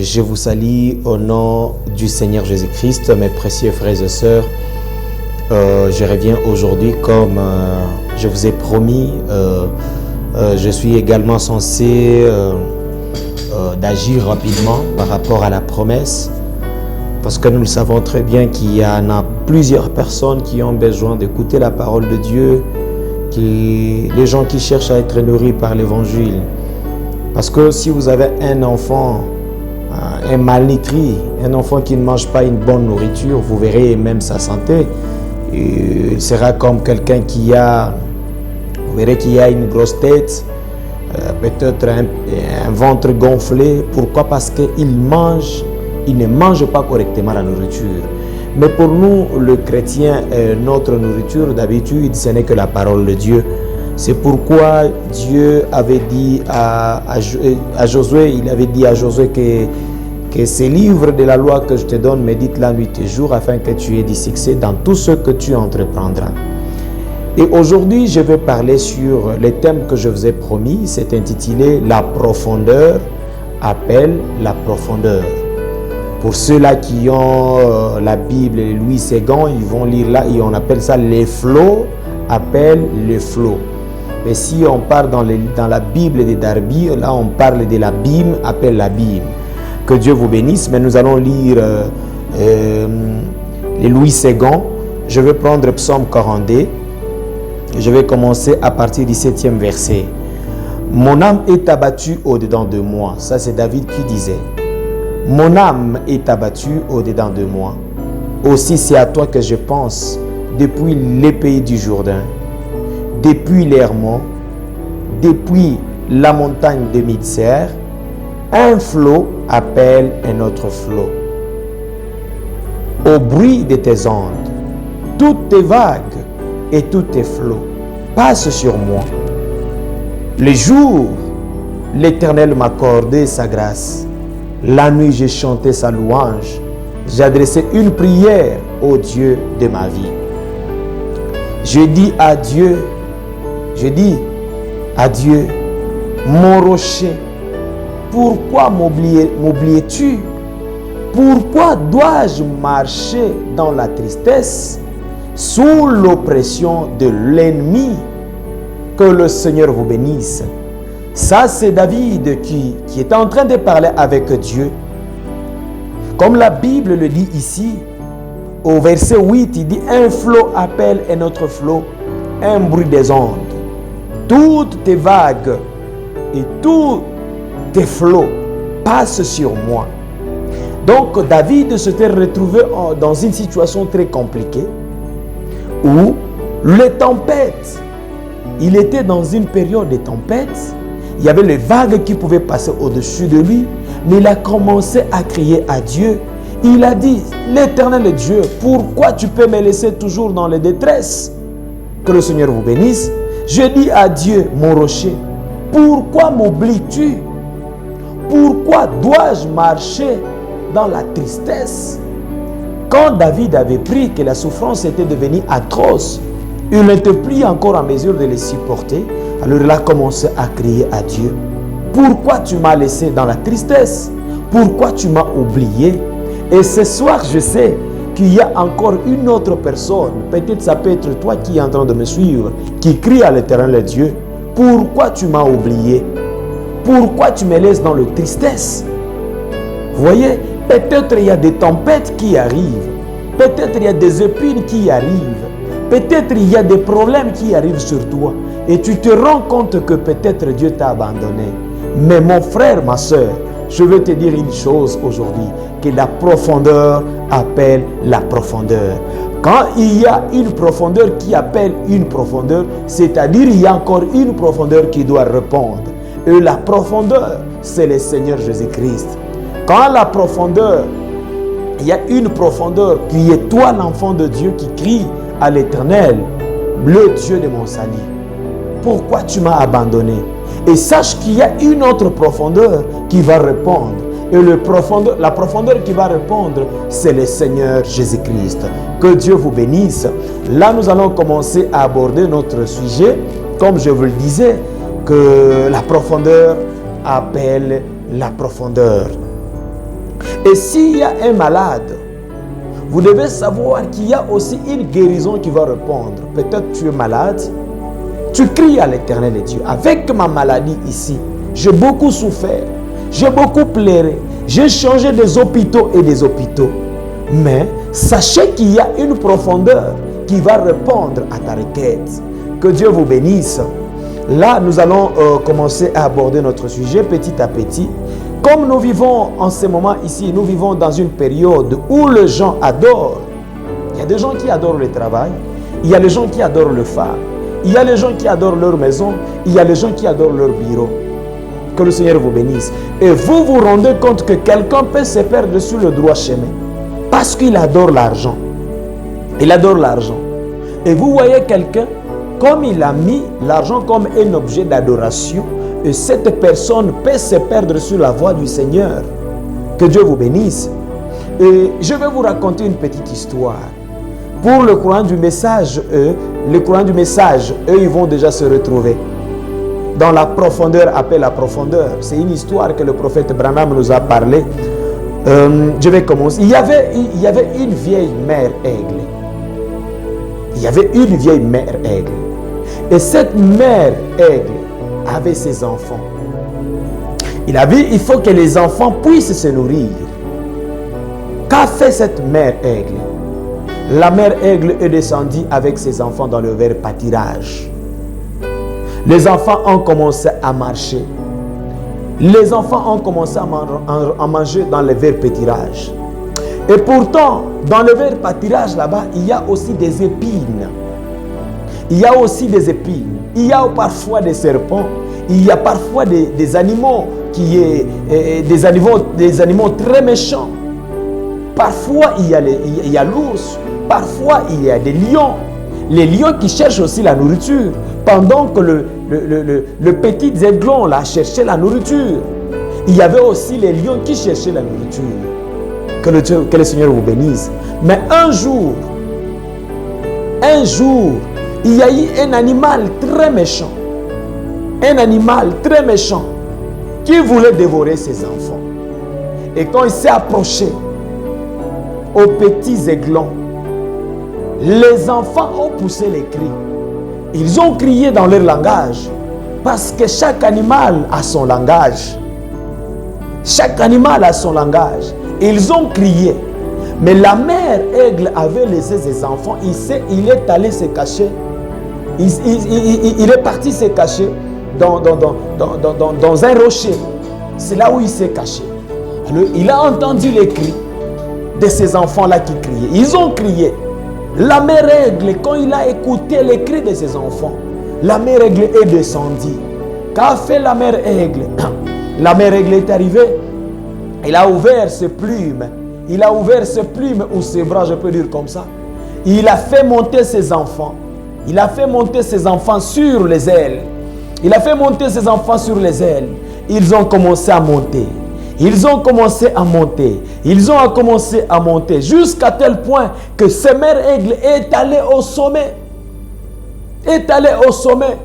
Je vous salue au nom du Seigneur Jésus-Christ, mes précieux frères et sœurs. Je reviens aujourd'hui comme je vous ai promis. Je suis également censé d'agir rapidement par rapport à la promesse, parce que nous le savons très bien qu'il y en a plusieurs personnes qui ont besoin d'écouter la parole de Dieu, les gens qui cherchent à être nourris par l'évangile. Parce que si vous avez un enfant, un malnutri, un enfant qui ne mange pas une bonne nourriture, vous verrez même sa santé, il sera comme quelqu'un qui a, vous verrez qu'il a une grosse tête, peut-être un ventre gonflé. Pourquoi? Parce qu'il ne mange pas correctement la nourriture. Mais pour nous, le chrétien, notre nourriture d'habitude, ce n'est que la parole de Dieu. C'est pourquoi Dieu avait dit à Josué, il avait dit à Josué que ces livres de la loi que je te donne, médite la nuit et jour, afin que tu aies du succès dans tout ce que tu entreprendras. Et aujourd'hui, je vais parler sur les thèmes que je vous ai promis. C'est intitulé « La profondeur appelle la profondeur ». Pour ceux-là qui ont la Bible et Louis II, ils vont lire là et on appelle ça « Les flots appellent les flots ». Mais si on part dans la Bible de Darby, là on parle de l'abîme appelle l'abîme. Que Dieu vous bénisse, mais nous allons lire les Louis II. Je vais prendre Psaume 42. Je vais commencer à partir du 7e verset. Mon âme est abattue au-dedans de moi. Ça, c'est David qui disait. Mon âme est abattue au-dedans de moi. Aussi, c'est à toi que je pense depuis les pays du Jourdain, depuis l'Hermon, depuis la montagne de Midser. Un flot appelle un autre flot. Au bruit de tes ondes, toutes tes vagues et tous tes flots passent sur moi. Le jour, l'Éternel m'accordait sa grâce. La nuit, j'ai chanté sa louange. J'adressais une prière au Dieu de ma vie. Je dis à Dieu, mon rocher, pourquoi m'oublies-tu? Pourquoi dois-je marcher dans la tristesse, sous l'oppression de l'ennemi? Que le Seigneur vous bénisse. Ça, c'est David qui est en train de parler avec Dieu. Comme la Bible le dit ici, au verset 8, il dit « Un flot appelle un autre flot, un bruit des ondes. Toutes tes vagues et tous tes flots passent sur moi. » Donc, David s'était retrouvé dans une situation très compliquée où les tempêtes, il était dans une période de tempêtes, il y avait les vagues qui pouvaient passer au-dessus de lui, mais il a commencé à crier à Dieu. Il a dit, l'Éternel Dieu, pourquoi tu peux me laisser toujours dans les détresses? Que le Seigneur vous bénisse. Je dis à Dieu, mon rocher, pourquoi m'oublies-tu? Pourquoi dois-je marcher dans la tristesse? Quand David avait pris que la souffrance était devenue atroce, il n'était plus encore en mesure de les supporter. Alors il a commencé à crier à Dieu. Pourquoi tu m'as laissé dans la tristesse? Pourquoi tu m'as oublié? Et ce soir, je sais qu'il y a encore une autre personne, peut-être ça peut être toi qui es en train de me suivre, qui crie à l'Éternel Dieu. Pourquoi tu m'as oublié? Pourquoi tu me laisses dans la tristesse? Vous voyez, peut-être il y a des tempêtes qui arrivent. Peut-être il y a des épines qui arrivent. Peut-être il y a des problèmes qui arrivent sur toi. Et tu te rends compte que peut-être Dieu t'a abandonné. Mais mon frère, ma soeur, je veux te dire une chose aujourd'hui. Que la profondeur appelle la profondeur. Quand il y a une profondeur qui appelle une profondeur, c'est-à-dire il y a encore une profondeur qui doit répondre. Et la profondeur, c'est le Seigneur Jésus-Christ. Quand la profondeur, il y a une profondeur qui est toi l'enfant de Dieu qui crie à l'Éternel, le Dieu de mon salut. Pourquoi tu m'as abandonné? Et sache qu'il y a une autre profondeur qui va répondre. Et la profondeur qui va répondre, c'est le Seigneur Jésus-Christ. Que Dieu vous bénisse. Là, nous allons commencer à aborder notre sujet. Comme je vous le disais, que la profondeur appelle la profondeur. Et s'il y a un malade, vous devez savoir qu'il y a aussi une guérison qui va répondre. Peut-être tu es malade, tu cries à l'Éternel et Dieu. Avec ma maladie ici, j'ai beaucoup souffert, j'ai beaucoup pleuré, j'ai changé des hôpitaux et des hôpitaux. Mais sachez qu'il y a une profondeur qui va répondre à ta requête. Que Dieu vous bénisse. Là, nous allons commencer à aborder notre sujet petit à petit. Comme nous vivons en ce moment ici, nous vivons dans une période où les gens adorent. Il y a des gens qui adorent le travail, il y a les gens qui adorent le phare, il y a les gens qui adorent leur maison, il y a les gens qui adorent leur bureau. Que le Seigneur vous bénisse. Et vous vous rendez compte que quelqu'un peut se perdre sur le droit chemin parce qu'il adore l'argent. Il adore l'argent. Et vous voyez quelqu'un, comme il a mis l'argent comme un objet d'adoration, et cette personne peut se perdre sur la voie du Seigneur. Que Dieu vous bénisse. Et je vais vous raconter une petite histoire. Pour le courant du message, eux, ils vont déjà se retrouver. Dans la profondeur appelle la profondeur. C'est une histoire que le prophète Branham nous a parlé. Je vais commencer. Il y avait une vieille mère aigle. Il y avait une vieille mère aigle. Et cette mère aigle avait ses enfants. Il a vu, il faut que les enfants puissent se nourrir. Qu'a fait cette mère aigle? La mère aigle est descendue avec ses enfants dans le vert pâturage. Les enfants ont commencé à marcher. Les enfants ont commencé à manger dans le vert pâturage. Et pourtant, dans le vert pâturage là-bas, il y a aussi des épines. Il y a aussi des épines. Il y a parfois des serpents. Il y a parfois des animaux des animaux très méchants. Parfois, il y a l'ours. Parfois, il y a des lions. Les lions qui cherchent aussi la nourriture. Pendant que le petit aiglon là cherchait la nourriture, il y avait aussi les lions qui cherchaient la nourriture. Que le Seigneur vous bénisse. Mais un jour, il y a eu un animal très méchant. Un animal très méchant qui voulait dévorer ses enfants. Et quand il s'est approché aux petits aiglons, les enfants ont poussé les cris. Ils ont crié dans leur langage. Parce que chaque animal a son langage. Chaque animal a son langage. Ils ont crié. Mais la mère aigle avait laissé ses enfants. Il est allé se cacher. Il est parti se cacher dans un rocher. C'est là où il s'est caché. Alors, il a entendu les cris de ces enfants-là qui criaient. Ils ont crié. La mère aigle, quand il a écouté les cris de ses enfants, la mère aigle est descendue. Qu'a fait la mère aigle? La mère aigle est arrivée. Il a ouvert ses plumes. Il a ouvert ses plumes ou ses bras, je peux dire comme ça. Il a fait monter ses enfants. Il a fait monter ses enfants sur les ailes. Il a fait monter ses enfants sur les ailes. Ils ont commencé à monter. Ils ont commencé à monter. Ils ont commencé à monter jusqu'à tel point que ce mère aigle est allé au sommet. Est allé au sommet.